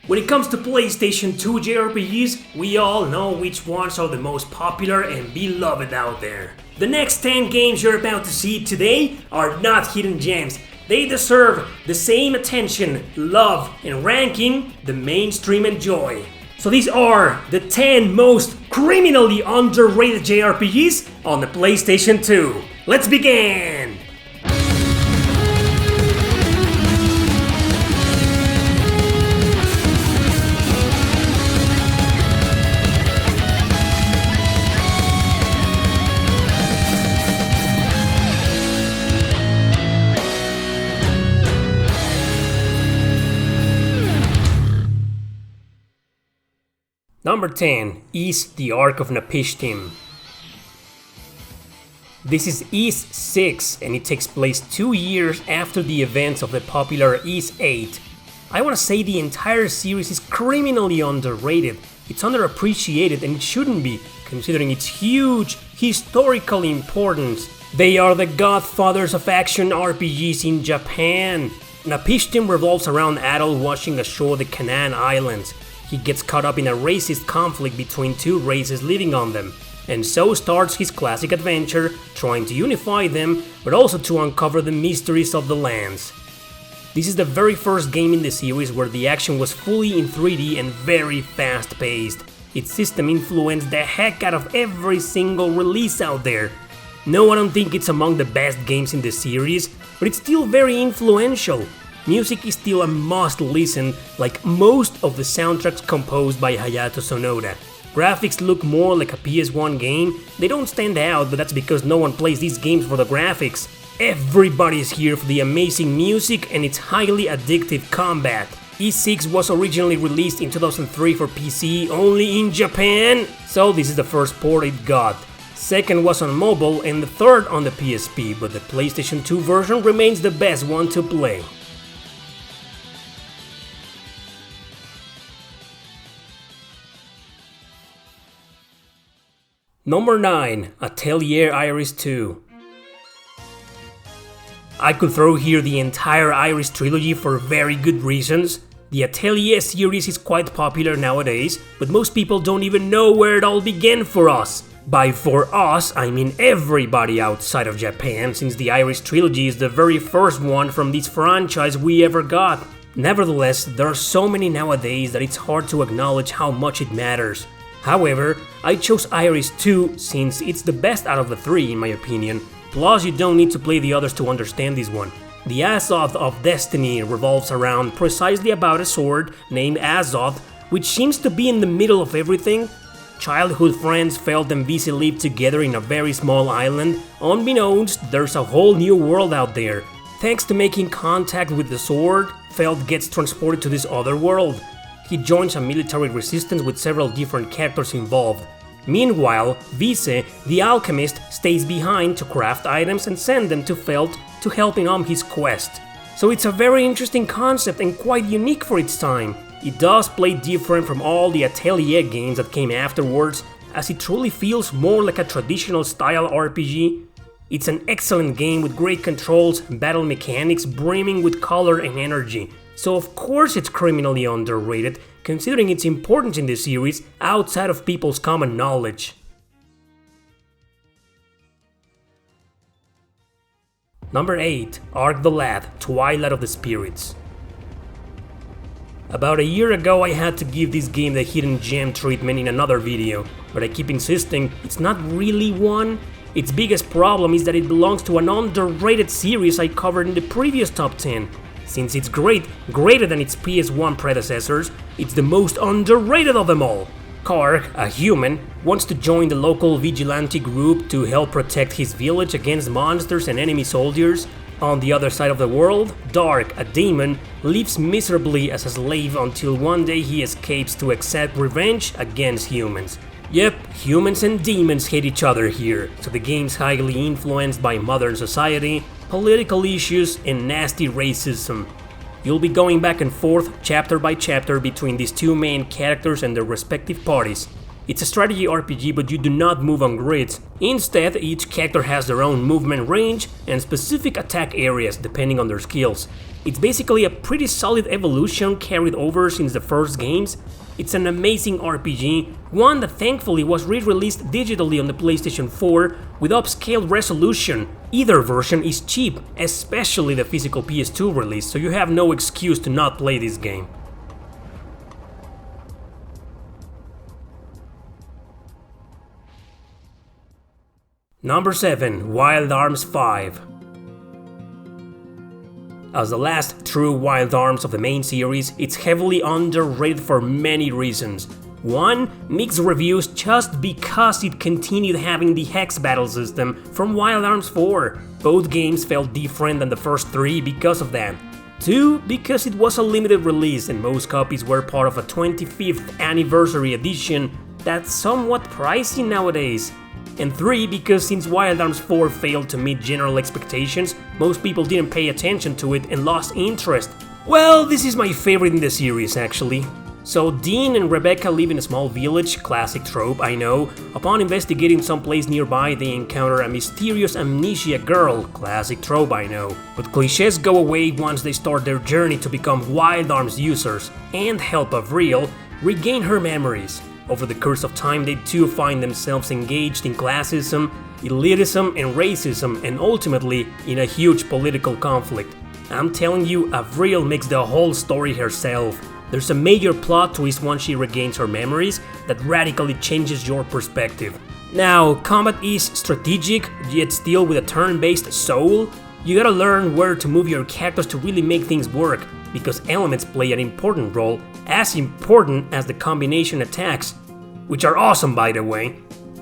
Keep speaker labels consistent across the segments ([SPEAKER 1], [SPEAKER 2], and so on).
[SPEAKER 1] When it comes to PlayStation 2 JRPGs, we all know which ones are the most popular and beloved out there. The next 10 games you're about to see today are not hidden gems. They deserve the same attention, love, and ranking the mainstream enjoy. So these are the 10 most criminally underrated JRPGs on the PlayStation 2. Let's begin! Number 10 is the Ark of Napishtim. This is Ys 6 and it takes place 2 years after the events of the popular Ys 8. I want to say the entire series is criminally underrated. It's underappreciated and it shouldn't be, considering its huge historical importance. They are the godfathers of action RPGs in Japan. Napishtim revolves around Adol washing ashore the Canaan Islands. He gets caught up in a racist conflict between two races living on them, and so starts his classic adventure, trying to unify them, but also to uncover the mysteries of the lands. This is the very first game in the series where the action was fully in 3D and very fast-paced. Its system influenced the heck out of every single release out there. No, I don't think it's among the best games in the series, but it's still very influential. Music is still a must-listen, like most of the soundtracks composed by Hayato Sonoda. Graphics look more like a PS1 game. They don't stand out, but that's because no one plays these games for the graphics. Everybody's here for the amazing music and its highly addictive combat. Ys 6 was originally released in 2003 for PC only in Japan, so this is the first port it got. Second was on mobile and the third on the PSP, but the PlayStation 2 version remains the best one to play. Number 9, Atelier Iris 2. I could throw here the entire Iris trilogy for very good reasons. The Atelier series is quite popular nowadays, but most people don't even know where it all began for us. By for us, I mean everybody outside of Japan, since the Iris trilogy is the very first one from this franchise we ever got. Nevertheless, there are so many nowadays that it's hard to acknowledge how much it matters. However, I chose Iris 2 since it's the best out of the three in my opinion, plus you don't need to play the others to understand this one. The Azoth of Destiny revolves around precisely about a sword named Azoth, which seems to be in the middle of everything. Childhood friends Feld and Vise live together in a very small island. Unbeknownst, there's a whole new world out there. Thanks to making contact with the sword, Feld gets transported to this other world. He joins a military resistance with several different characters involved. Meanwhile, Vise, the alchemist, stays behind to craft items and send them to Feld to help him on his quest. So it's a very interesting concept and quite unique for its time. It does play different from all the Atelier games that came afterwards, as it truly feels more like a traditional style RPG. It's an excellent game with great controls and battle mechanics brimming with color and energy. So of course it's criminally underrated, considering its importance in the series outside of people's common knowledge. Number 8, Ark the Lad, Twilight of the Spirits. About a year ago I had to give this game the hidden gem treatment in another video, but I keep insisting it's not really one. Its biggest problem is that it belongs to an underrated series I covered in the previous top 10. Since it's greater than its PS1 predecessors, it's the most underrated of them all. Karg, a human, wants to join the local vigilante group to help protect his village against monsters and enemy soldiers. On the other side of the world, Dark, a demon, lives miserably as a slave until one day he escapes to accept revenge against humans. Yep, humans and demons hate each other here, so the game's highly influenced by modern society, political issues, and nasty racism. You'll be going back and forth chapter by chapter between these two main characters and their respective parties. It's a strategy RPG, but you do not move on grids. Instead, each character has their own movement range and specific attack areas depending on their skills. It's basically a pretty solid evolution carried over since the first games. It's an amazing RPG, one that thankfully was re-released digitally on the PlayStation 4 with upscaled resolution. Either version is cheap, especially the physical PS2 release, so you have no excuse to not play this game. Number 7. Wild Arms 5. As the last true Wild Arms of the main series, it's heavily underrated for many reasons. 1. Mixed reviews just because it continued having the hex battle system from Wild Arms 4. Both games felt different than the first 3 because of that. 2. Because it was a limited release and most copies were part of a 25th anniversary edition that's somewhat pricey nowadays. And 3, because since Wild Arms 4 failed to meet general expectations, most people didn't pay attention to it and lost interest. Well, this is my favorite in the series actually. So Dean and Rebecca live in a small village, classic trope, I know. Upon investigating someplace nearby, they encounter a mysterious amnesia girl, classic trope, I know. But cliches go away once they start their journey to become Wild Arms users and help Avril regain her memories. Over the course of time, they too find themselves engaged in classism, elitism, and racism, and ultimately in a huge political conflict. I'm telling you, Avril makes the whole story herself. There's a major plot twist once she regains her memories that radically changes your perspective. Now, combat is strategic, yet still with a turn-based soul. You gotta learn where to move your characters to really make things work, because elements play an important role, as important as the combination attacks, which are awesome by the way.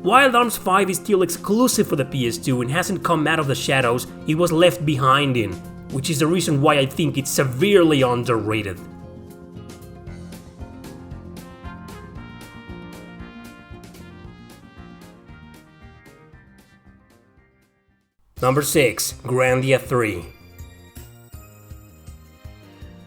[SPEAKER 1] Wild Arms 5 is still exclusive for the PS2 and hasn't come out of the shadows it was left behind in, which is the reason why I think it's severely underrated. Number 6. Grandia 3.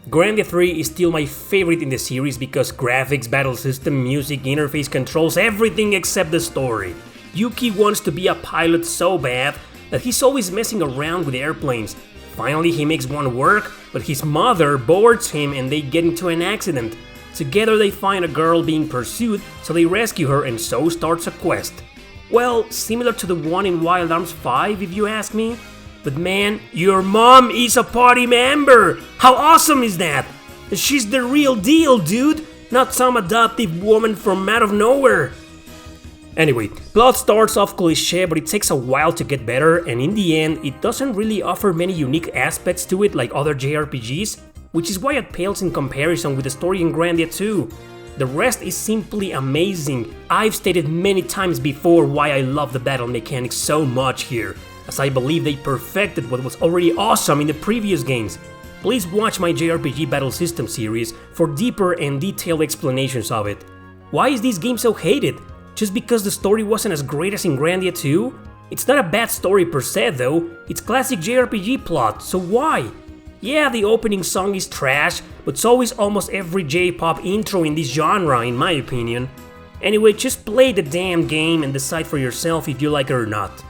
[SPEAKER 1] Grandia 3 is still my favorite in the series because graphics, battle system, music, interface controls everything except the story. Yuki wants to be a pilot so bad that he's always messing around with airplanes. Finally he makes one work, but his mother boards him and they get into an accident. Together they find a girl being pursued, so they rescue her and so starts a quest. Well, similar to the one in Wild Arms 5 if you ask me. But man, your mom is a party member! How awesome is that? She's the real deal, dude! Not some adoptive woman from out of nowhere! Anyway, plot starts off cliché, but it takes a while to get better, and in the end, it doesn't really offer many unique aspects to it like other JRPGs, which is why it pales in comparison with the story in Grandia 2. The rest is simply amazing. I've stated many times before why I love the battle mechanics so much here, as I believe they perfected what was already awesome in the previous games. Please watch my JRPG Battle System series for deeper and detailed explanations of it. Why is this game so hated? Just because the story wasn't as great as in Grandia 2? It's not a bad story per se though, it's classic JRPG plot, so why? Yeah, the opening song is trash, but so is almost every J-pop intro in this genre in my opinion. Anyway, just play the damn game and decide for yourself if you like it or not.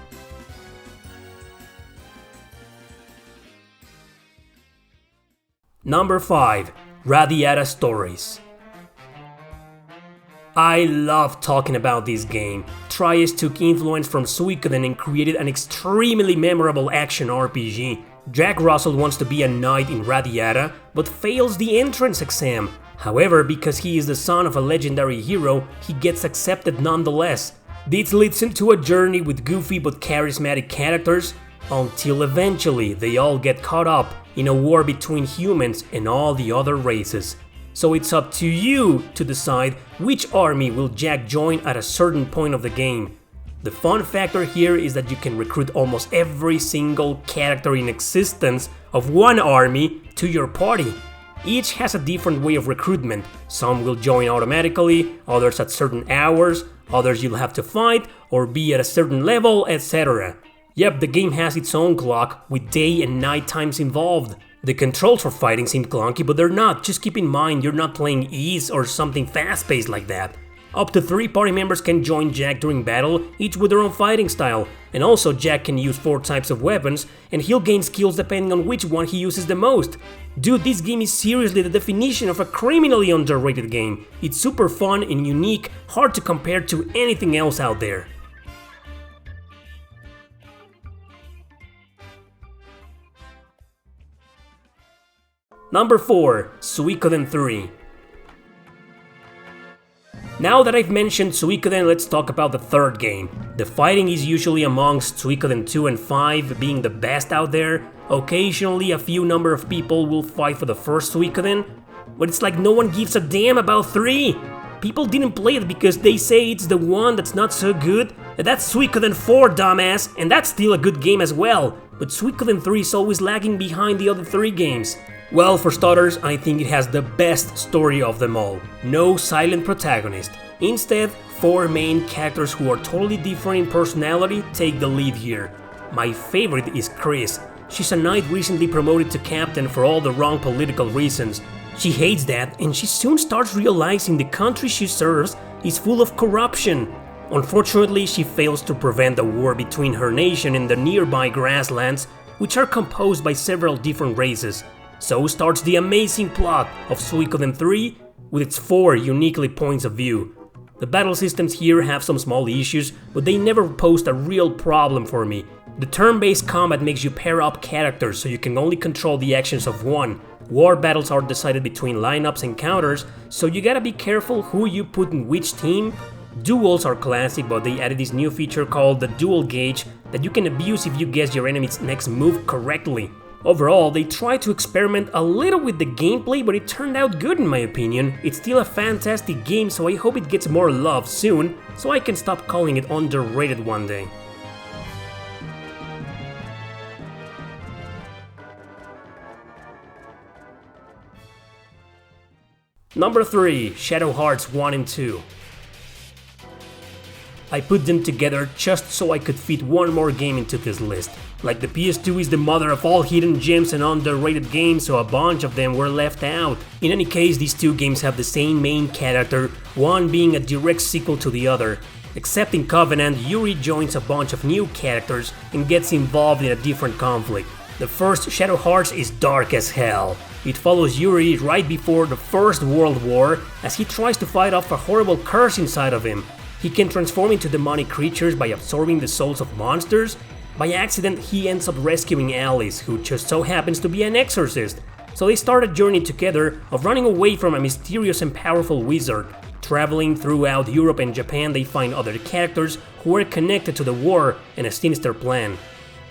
[SPEAKER 1] Number 5. Radiata Stories. I love talking about this game. Trieste took influence from Suikoden and created an extremely memorable action RPG. Jack Russell wants to be a knight in Radiata, but fails the entrance exam. However, because he is the son of a legendary hero, he gets accepted nonetheless. This leads into a journey with goofy but charismatic characters, until eventually they all get caught up in a war between humans and all the other races. So it's up to you to decide which army will Jack join at a certain point of the game. The fun factor here is that you can recruit almost every single character in existence of one army to your party. Each has a different way of recruitment. Some will join automatically, others at certain hours, others you'll have to fight or be at a certain level, etc. Yep, the game has its own clock, with day and night times involved. The controls for fighting seem clunky, but they're not. Just keep in mind you're not playing Ys or something fast-paced like that. Up to 3 party members can join Jack during battle, each with their own fighting style, and also Jack can use 4 types of weapons, and he'll gain skills depending on which one he uses the most. Dude, this game is seriously the definition of a criminally underrated game. It's super fun and unique, hard to compare to anything else out there. Number 4. Suikoden 3. Now that I've mentioned Suikoden, let's talk about the third game. The fighting is usually amongst Suikoden 2 and 5 being the best out there. Occasionally a few number of people will fight for the first Suikoden, but it's like no one gives a damn about 3. People didn't play it because they say it's the one that's not so good. That's Suikoden 4, dumbass, and that's still a good game as well. But Suikoden 3 is always lagging behind the other 3 games. Well, for starters, I think it has the best story of them all. No silent protagonist. Instead, 4 main characters who are totally different in personality take the lead here. My favorite is Chris. She's a knight recently promoted to captain for all the wrong political reasons. She hates that, and she soon starts realizing the country she serves is full of corruption. Unfortunately, she fails to prevent the war between her nation and the nearby grasslands, which are composed by several different races. So starts the amazing plot of Suikoden 3 with its 4 uniquely points of view. The battle systems here have some small issues, but they never posed a real problem for me. The turn-based combat makes you pair up characters so you can only control the actions of one. War battles are decided between lineups and counters, so you gotta be careful who you put in which team. Duels are classic, but they added this new feature called the duel gauge that you can abuse if you guess your enemy's next move correctly. Overall, they tried to experiment a little with the gameplay, but it turned out good in my opinion. It's still a fantastic game, so I hope it gets more love soon, so I can stop calling it underrated one day. Number 3. Shadow Hearts 1 and 2. I put them together just so I could fit one more game into this list. Like the PS2 is the mother of all hidden gems and underrated games, so a bunch of them were left out. In any case, these 2 games have the same main character, one being a direct sequel to the other. Except in Covenant, Yuri joins a bunch of new characters and gets involved in a different conflict. The first Shadow Hearts is dark as hell. It follows Yuri right before the First World War as he tries to fight off a horrible curse inside of him. He can transform into demonic creatures by absorbing the souls of monsters. By accident, he ends up rescuing Alice, who just so happens to be an exorcist. So they start a journey together of running away from a mysterious and powerful wizard. Traveling throughout Europe and Japan, they find other characters who are connected to the war and a sinister plan.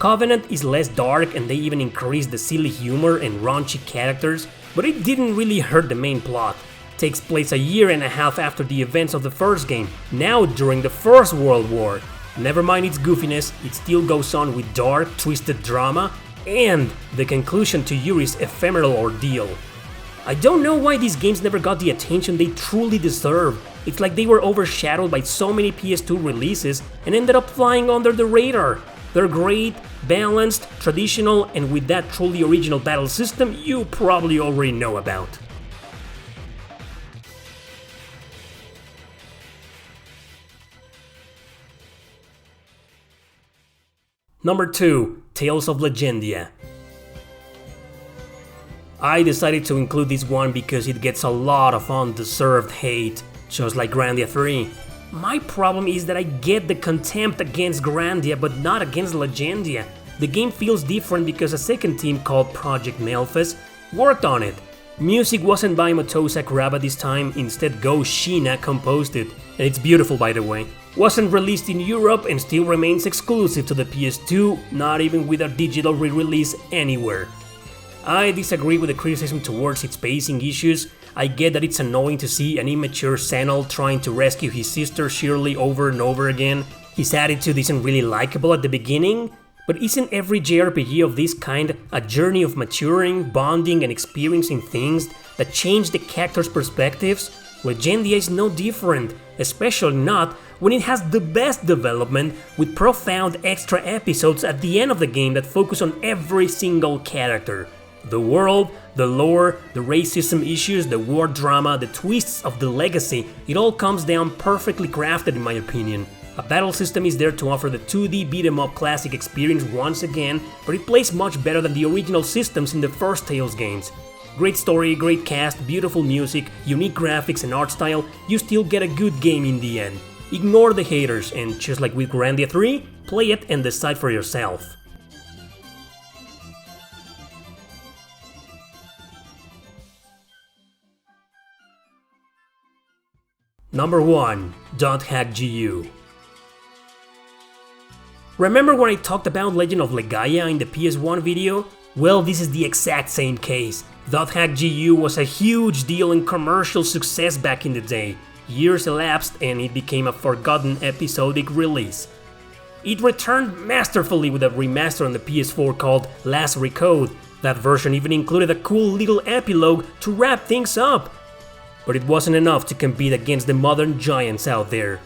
[SPEAKER 1] Covenant is less dark and they even increase the silly humor and raunchy characters, but it didn't really hurt the main plot. Takes place a year and a half after the events of the first game, now during the First World War. Never mind its goofiness, it still goes on with dark, twisted drama, and the conclusion to Yuri's ephemeral ordeal. I don't know why these games never got the attention they truly deserve. It's like they were overshadowed by so many PS2 releases and ended up flying under the radar. They're great, balanced, traditional, and with that truly original battle system you probably already know about. Number 2. Tales of Legendia. I decided to include this one because it gets a lot of undeserved hate, just like Grandia 3. My problem is that I get the contempt against Grandia but not against Legendia. The game feels different because a second team called Project Melphus worked on it. Music wasn't by Moto Sakuraba this time, instead Go Shina composed it, and it's beautiful by the way. Wasn't released in Europe and still remains exclusive to the PS2, not even with a digital re-release anywhere. I disagree with the criticism towards its pacing issues. I get that it's annoying to see an immature Senel trying to rescue his sister Shirley over and over again. His attitude isn't really likable at the beginning, but isn't every JRPG of this kind a journey of maturing, bonding and experiencing things that change the characters' perspectives? Legendia is no different, especially not when it has the best development with profound extra episodes at the end of the game that focus on every single character. The world, The lore, the racism issues, the war drama, the twists of the legacy, it all comes down perfectly crafted in my opinion. A battle system is there to offer the 2D beat-em-up classic experience once again, but it plays much better than the original systems in the first Tales games. Great story, great cast, beautiful music, unique graphics and art style, you still get a good game in the end. Ignore the haters and, just like with Grandia 3, play it and decide for yourself. Number 1. .hack GU. Remember when I talked about Legend of Legaia in the PS1 video? Well, this is the exact same case. .hack GU was a huge deal and commercial success back in the day. Years elapsed and it became a forgotten episodic release. It returned masterfully with a remaster on the PS4 called Last Recode. That version even included a cool little epilogue to wrap things up. But it wasn't enough to compete against the modern giants out there.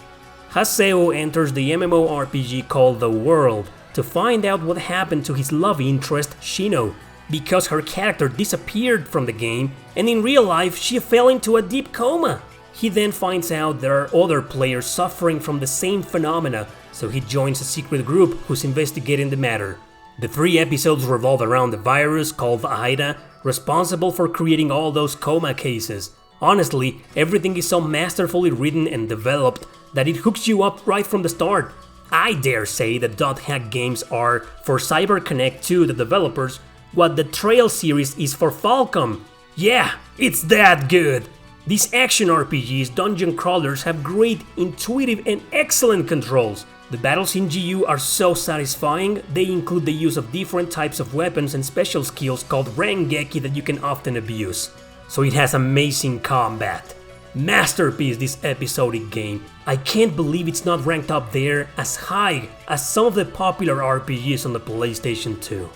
[SPEAKER 1] Haseo enters the MMORPG called The World to find out what happened to his love interest Shino, because her character disappeared from the game and in real life she fell into a deep coma. He then finds out there are other players suffering from the same phenomena, so he joins a secret group who's investigating the matter. The 3 episodes revolve around the virus called Aida, responsible for creating all those coma cases. Honestly, everything is so masterfully written and developed that it hooks you up right from the start. I dare say that .hack games are, for CyberConnect 2, the developers, what the Trail series is for Falcom. Yeah, it's that good! These action RPGs, dungeon crawlers, have great, intuitive and excellent controls. The battles in GU are so satisfying, they include the use of different types of weapons and special skills called Rengeki that you can often abuse. So it has amazing combat. Masterpiece, this episodic game. I can't believe it's not ranked up there as high as some of the popular RPGs on the PlayStation 2.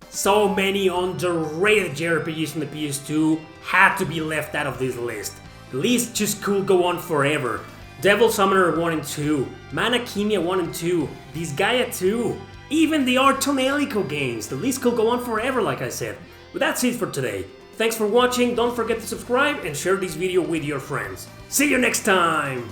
[SPEAKER 1] So many underrated JRPGs on the PS2 had to be left out of this list. The list just could go on forever. Devil Summoner 1 and 2, Mana Kimia 1 and 2, Disgaea 2, even the Artonelico games. The list could go on forever, like I said. But that's it for today. Thanks for watching, don't forget to subscribe and share this video with your friends. See you next time!